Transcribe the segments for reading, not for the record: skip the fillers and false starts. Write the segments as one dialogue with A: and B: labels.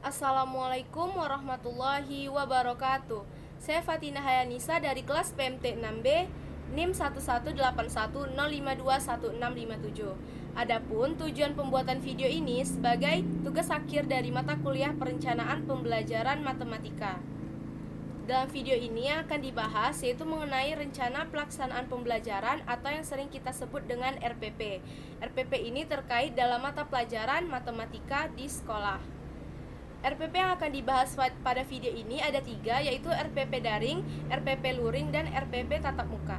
A: Assalamualaikum warahmatullahi wabarakatuh. Saya Fatina Hayanisa dari kelas PMT 6B NIM 11810521657. Adapun tujuan pembuatan video ini sebagai tugas akhir dari mata kuliah Perencanaan Pembelajaran Matematika. Dalam video ini yang akan dibahas yaitu mengenai rencana pelaksanaan pembelajaran atau yang sering kita sebut dengan RPP. RPP ini terkait dalam mata pelajaran matematika di sekolah. RPP yang akan dibahas pada video ini ada 3, yaitu RPP daring, RPP luring, dan RPP tatap muka.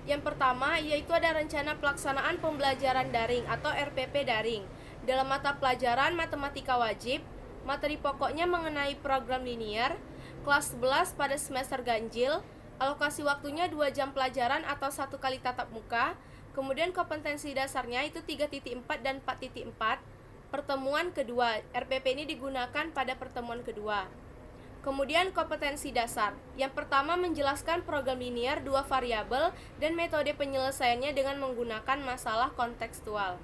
A: Yang pertama yaitu ada rencana pelaksanaan pembelajaran daring atau RPP daring. Dalam mata pelajaran matematika wajib, materi pokoknya mengenai program linier, kelas 11 pada semester ganjil, alokasi waktunya 2 jam pelajaran atau 1 kali tatap muka, kemudian kompetensi dasarnya itu 3.4 dan 4.4. Pertemuan kedua, RPP ini digunakan pada pertemuan kedua. Kemudian kompetensi dasar. Yang pertama menjelaskan program linier 2 variabel dan metode penyelesaiannya dengan menggunakan masalah kontekstual.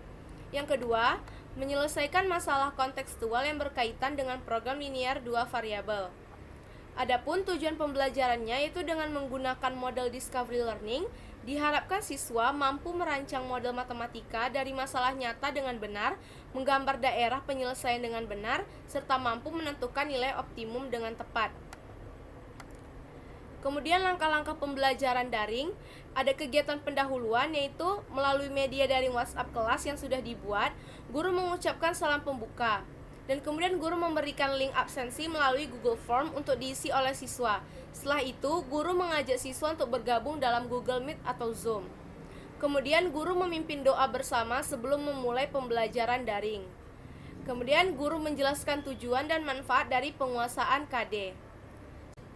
A: Yang kedua, menyelesaikan masalah kontekstual yang berkaitan dengan program linier 2 variabel. Adapun tujuan pembelajarannya yaitu dengan menggunakan model discovery learning, diharapkan siswa mampu merancang model matematika dari masalah nyata dengan benar, menggambar daerah penyelesaian dengan benar, serta mampu menentukan nilai optimum dengan tepat. Kemudian langkah-langkah pembelajaran daring, ada kegiatan pendahuluan yaitu melalui media daring WhatsApp kelas yang sudah dibuat, guru mengucapkan salam pembuka. Dan kemudian guru memberikan link absensi melalui Google Form untuk diisi oleh siswa. Setelah itu, guru mengajak siswa untuk bergabung dalam Google Meet atau Zoom. Kemudian guru memimpin doa bersama sebelum memulai pembelajaran daring. Kemudian guru menjelaskan tujuan dan manfaat dari penguasaan KD.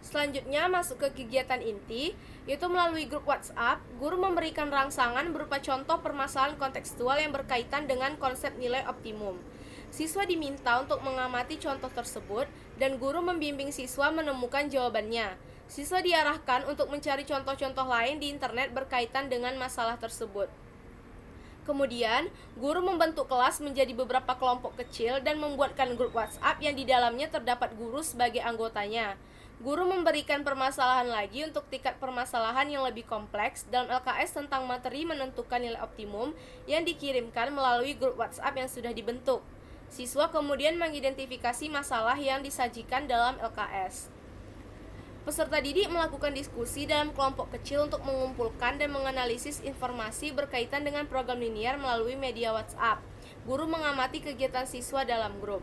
A: Selanjutnya masuk ke kegiatan inti, yaitu melalui grup WhatsApp, guru memberikan rangsangan berupa contoh permasalahan kontekstual yang berkaitan dengan konsep nilai optimum. Siswa diminta untuk mengamati contoh tersebut dan guru membimbing siswa menemukan jawabannya. Siswa diarahkan untuk mencari contoh-contoh lain di internet berkaitan dengan masalah tersebut. Kemudian, guru membentuk kelas menjadi beberapa kelompok kecil dan membuatkan grup WhatsApp yang di dalamnya terdapat guru sebagai anggotanya. Guru memberikan permasalahan lagi untuk tingkat permasalahan yang lebih kompleks dalam LKS tentang materi menentukan nilai optimum yang dikirimkan melalui grup WhatsApp yang sudah dibentuk. Siswa kemudian mengidentifikasi masalah yang disajikan dalam LKS. Peserta didik melakukan diskusi dalam kelompok kecil untuk mengumpulkan dan menganalisis informasi berkaitan dengan program linier melalui media WhatsApp. Guru mengamati kegiatan siswa dalam grup.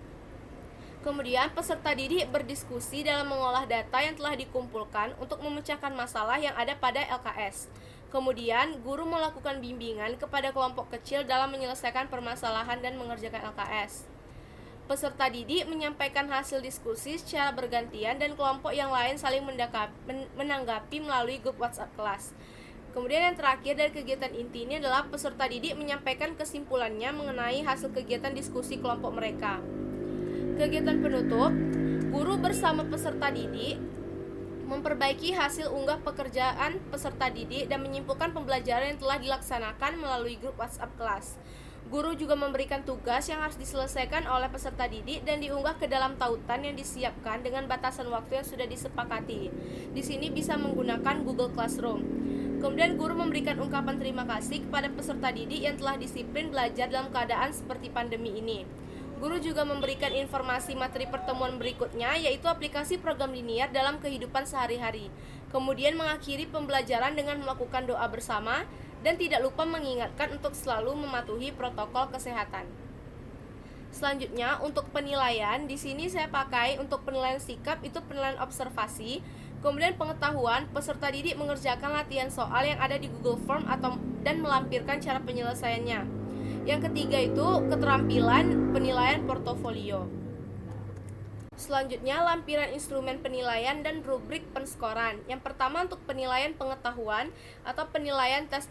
A: Kemudian peserta didik berdiskusi dalam mengolah data yang telah dikumpulkan untuk memecahkan masalah yang ada pada LKS. Kemudian guru melakukan bimbingan kepada kelompok kecil dalam menyelesaikan permasalahan dan mengerjakan LKS. Peserta didik menyampaikan hasil diskusi secara bergantian dan kelompok yang lain saling menanggapi melalui grup WhatsApp kelas. Kemudian yang terakhir dari kegiatan inti ini adalah peserta didik menyampaikan kesimpulannya mengenai hasil kegiatan diskusi kelompok mereka. Kegiatan penutup, guru bersama peserta didik memperbaiki hasil unggah pekerjaan peserta didik dan menyimpulkan pembelajaran yang telah dilaksanakan melalui grup WhatsApp kelas. Guru juga memberikan tugas yang harus diselesaikan oleh peserta didik dan diunggah ke dalam tautan yang disiapkan dengan batasan waktu yang sudah disepakati. Di sini bisa menggunakan Google Classroom. Kemudian guru memberikan ungkapan terima kasih kepada peserta didik yang telah disiplin belajar dalam keadaan seperti pandemi ini. Guru juga memberikan informasi materi pertemuan berikutnya, yaitu aplikasi program linier dalam kehidupan sehari-hari. Kemudian mengakhiri pembelajaran dengan melakukan doa bersama dan tidak lupa mengingatkan untuk selalu mematuhi protokol kesehatan. Selanjutnya untuk penilaian, di sini saya pakai untuk penilaian sikap itu penilaian observasi. Kemudian pengetahuan, peserta didik mengerjakan latihan soal yang ada di Google Form dan melampirkan cara penyelesaiannya. Yang ketiga itu keterampilan penilaian portofolio. Selanjutnya lampiran instrumen penilaian dan rubrik penskoran. Yang pertama untuk penilaian pengetahuan atau penilaian tes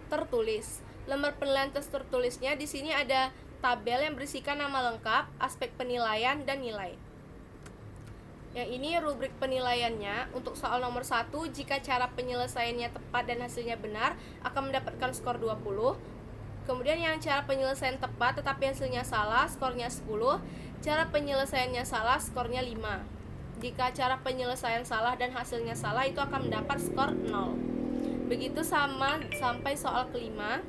A: tertulis. Lembar penilaian tes tertulisnya di sini ada tabel yang berisikan nama lengkap, aspek penilaian dan nilai. Yang ini rubrik penilaiannya. Untuk soal nomor 1, jika cara penyelesaiannya tepat dan hasilnya benar akan mendapatkan skor 20. Kemudian yang cara penyelesaian tepat tetapi hasilnya salah, skornya 10. Cara penyelesaiannya salah, skornya 5. Jika cara penyelesaian salah dan hasilnya salah, itu akan mendapat skor 0. Begitu sama sampai soal kelima.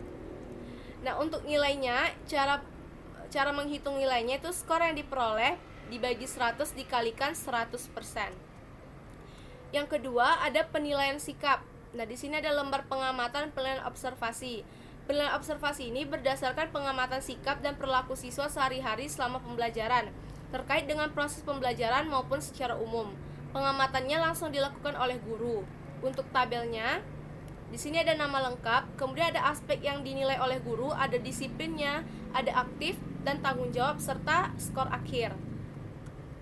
A: Nah, untuk nilainya, cara menghitung nilainya itu skor yang diperoleh dibagi 100 dikalikan 100%. Yang kedua, ada penilaian sikap. Nah, di sini ada lembar pengamatan penilaian observasi. Penilaian observasi ini berdasarkan pengamatan sikap dan perilaku siswa sehari-hari selama pembelajaran, terkait dengan proses pembelajaran maupun secara umum. Pengamatannya langsung dilakukan oleh guru. Untuk tabelnya, di sini ada nama lengkap, kemudian ada aspek yang dinilai oleh guru, ada disiplinnya, ada aktif dan tanggung jawab, serta skor akhir.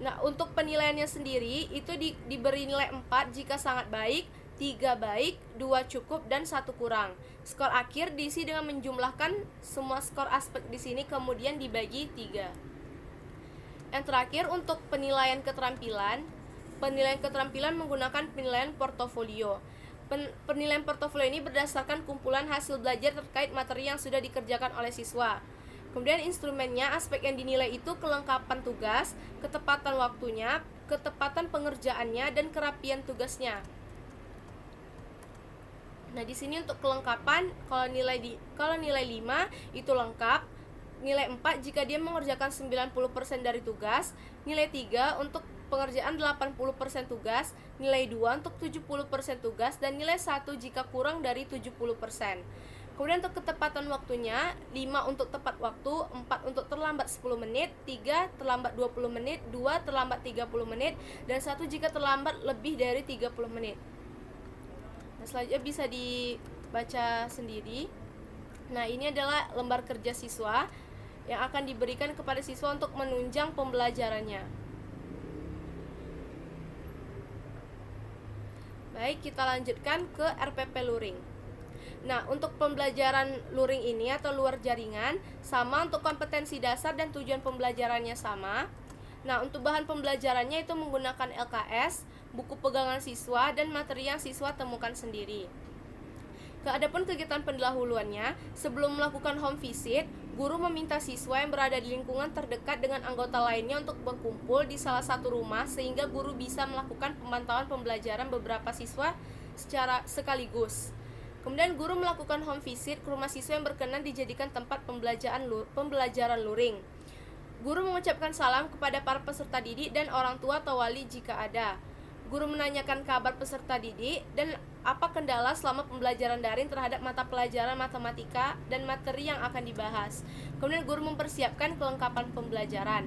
A: Nah, untuk penilaiannya sendiri itu diberi nilai 4 jika sangat baik, 3 baik, 2 cukup, dan 1 kurang. Skor akhir diisi dengan menjumlahkan semua skor aspek di sini kemudian dibagi 3. Yang terakhir, untuk penilaian keterampilan. Penilaian keterampilan menggunakan penilaian portofolio. Penilaian portofolio ini berdasarkan kumpulan hasil belajar terkait materi yang sudah dikerjakan oleh siswa. Kemudian instrumennya, aspek yang dinilai itu kelengkapan tugas, ketepatan waktunya, ketepatan pengerjaannya, dan kerapian tugasnya. Nah, di sini untuk kelengkapan, kalau nilai 5 itu lengkap, nilai 4 jika dia mengerjakan 90% dari tugas, nilai 3 untuk pengerjaan 80% tugas, nilai 2 untuk 70% tugas, dan nilai 1 jika kurang dari 70%. Kemudian untuk ketepatan waktunya, 5 untuk tepat waktu, 4 untuk terlambat 10 menit, 3 terlambat 20 menit, 2 terlambat 30 menit, dan 1 jika terlambat lebih dari 30 menit. Nah, selanjutnya bisa dibaca sendiri. Nah, ini adalah lembar kerja siswa yang akan diberikan kepada siswa untuk menunjang pembelajarannya. Baik, kita lanjutkan ke RPP Luring. Nah, untuk pembelajaran luring ini atau luar jaringan sama, untuk kompetensi dasar dan tujuan pembelajarannya sama. Nah, untuk bahan pembelajarannya itu menggunakan LKS, buku pegangan siswa, dan materi yang siswa temukan sendiri. Adapun kegiatan pendahuluannya, sebelum melakukan home visit, guru meminta siswa yang berada di lingkungan terdekat dengan anggota lainnya untuk berkumpul di salah satu rumah sehingga guru bisa melakukan pemantauan pembelajaran beberapa siswa secara sekaligus. Kemudian guru melakukan home visit ke rumah siswa yang berkenan dijadikan tempat pembelajaran luring. Guru mengucapkan salam kepada para peserta didik dan orang tua atau wali jika ada. Guru menanyakan kabar peserta didik dan apa kendala selama pembelajaran daring terhadap mata pelajaran matematika dan materi yang akan dibahas. Kemudian guru mempersiapkan kelengkapan pembelajaran.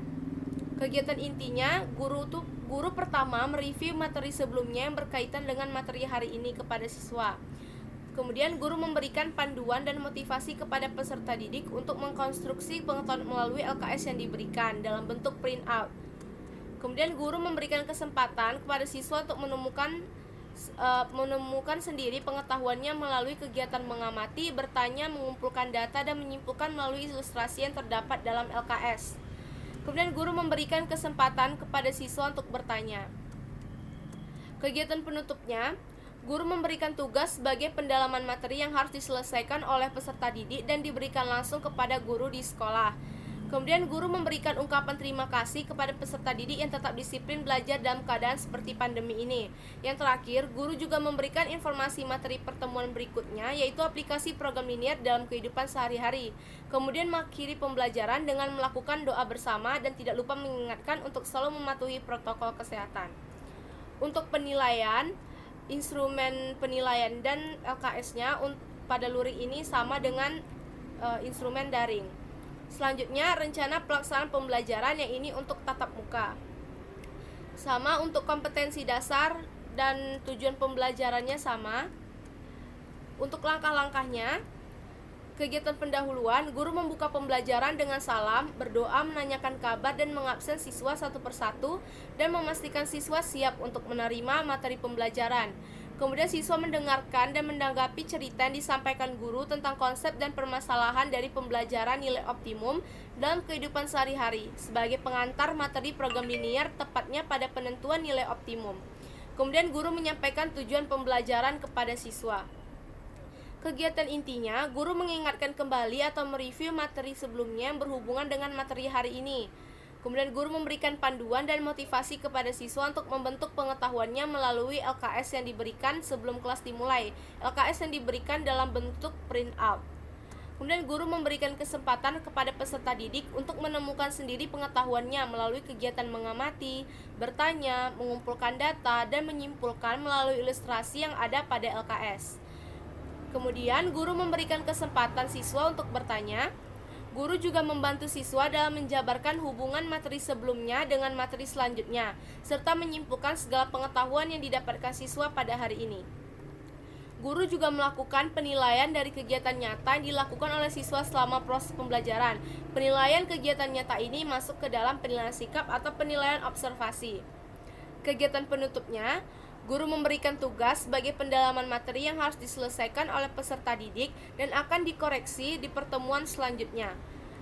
A: Kegiatan intinya, guru pertama mereview materi sebelumnya yang berkaitan dengan materi hari ini kepada siswa. Kemudian guru memberikan panduan dan motivasi kepada peserta didik untuk mengkonstruksi pengetahuan melalui LKS yang diberikan dalam bentuk print out. Kemudian guru memberikan kesempatan kepada siswa untuk menemukan sendiri pengetahuannya melalui kegiatan mengamati, bertanya, mengumpulkan data, dan menyimpulkan melalui ilustrasi yang terdapat dalam LKS. Kemudian guru memberikan kesempatan kepada siswa untuk bertanya. Kegiatan penutupnya, guru memberikan tugas sebagai pendalaman materi yang harus diselesaikan oleh peserta didik dan diberikan langsung kepada guru di sekolah. Kemudian guru memberikan ungkapan terima kasih kepada peserta didik yang tetap disiplin belajar dalam keadaan seperti pandemi ini. Yang terakhir, guru juga memberikan informasi materi pertemuan berikutnya, yaitu aplikasi program linier dalam kehidupan sehari-hari. Kemudian mengakhiri pembelajaran dengan melakukan doa bersama dan tidak lupa mengingatkan untuk selalu mematuhi protokol kesehatan. Untuk penilaian, instrumen penilaian dan LKS-nya pada luring ini sama dengan instrumen daring. Selanjutnya, rencana pelaksanaan pembelajaran yang ini untuk tatap muka. Sama untuk kompetensi dasar dan tujuan pembelajarannya sama. Untuk langkah-langkahnya, kegiatan pendahuluan, guru membuka pembelajaran dengan salam, berdoa, menanyakan kabar, dan mengabsen siswa satu persatu, dan memastikan siswa siap untuk menerima materi pembelajaran. Kemudian siswa mendengarkan dan menanggapi cerita yang disampaikan guru tentang konsep dan permasalahan dari pembelajaran nilai optimum dalam kehidupan sehari-hari sebagai pengantar materi program linier tepatnya pada penentuan nilai optimum. Kemudian guru menyampaikan tujuan pembelajaran kepada siswa. Kegiatan intinya, guru mengingatkan kembali atau mereview materi sebelumnya yang berhubungan dengan materi hari ini. Kemudian guru memberikan panduan dan motivasi kepada siswa untuk membentuk pengetahuannya melalui LKS yang diberikan sebelum kelas dimulai. LKS yang diberikan dalam bentuk print out. Kemudian guru memberikan kesempatan kepada peserta didik untuk menemukan sendiri pengetahuannya melalui kegiatan mengamati, bertanya, mengumpulkan data, dan menyimpulkan melalui ilustrasi yang ada pada LKS. Kemudian guru memberikan kesempatan siswa untuk bertanya. Guru juga membantu siswa dalam menjabarkan hubungan materi sebelumnya dengan materi selanjutnya, serta menyimpulkan segala pengetahuan yang didapatkan siswa pada hari ini. Guru juga melakukan penilaian dari kegiatan nyata yang dilakukan oleh siswa selama proses pembelajaran. Penilaian kegiatan nyata ini masuk ke dalam penilaian sikap atau penilaian observasi. Kegiatan penutupnya, guru memberikan tugas sebagai pendalaman materi yang harus diselesaikan oleh peserta didik dan akan dikoreksi di pertemuan selanjutnya.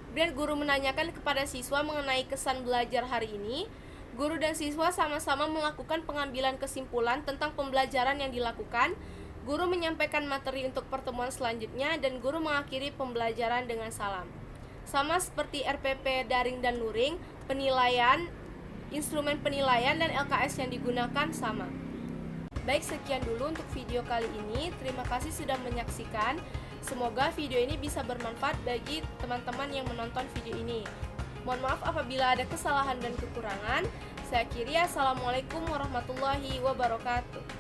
A: Kemudian guru menanyakan kepada siswa mengenai kesan belajar hari ini. Guru dan siswa sama-sama melakukan pengambilan kesimpulan tentang pembelajaran yang dilakukan. Guru menyampaikan materi untuk pertemuan selanjutnya dan guru mengakhiri pembelajaran dengan salam. Sama seperti RPP daring dan luring, penilaian, instrumen penilaian dan LKS yang digunakan sama. Baik, sekian dulu untuk video kali ini. Terima kasih sudah menyaksikan. Semoga video ini bisa bermanfaat bagi teman-teman yang menonton video ini. Mohon maaf apabila ada kesalahan dan kekurangan. Saya akhiri, assalamualaikum warahmatullahi wabarakatuh.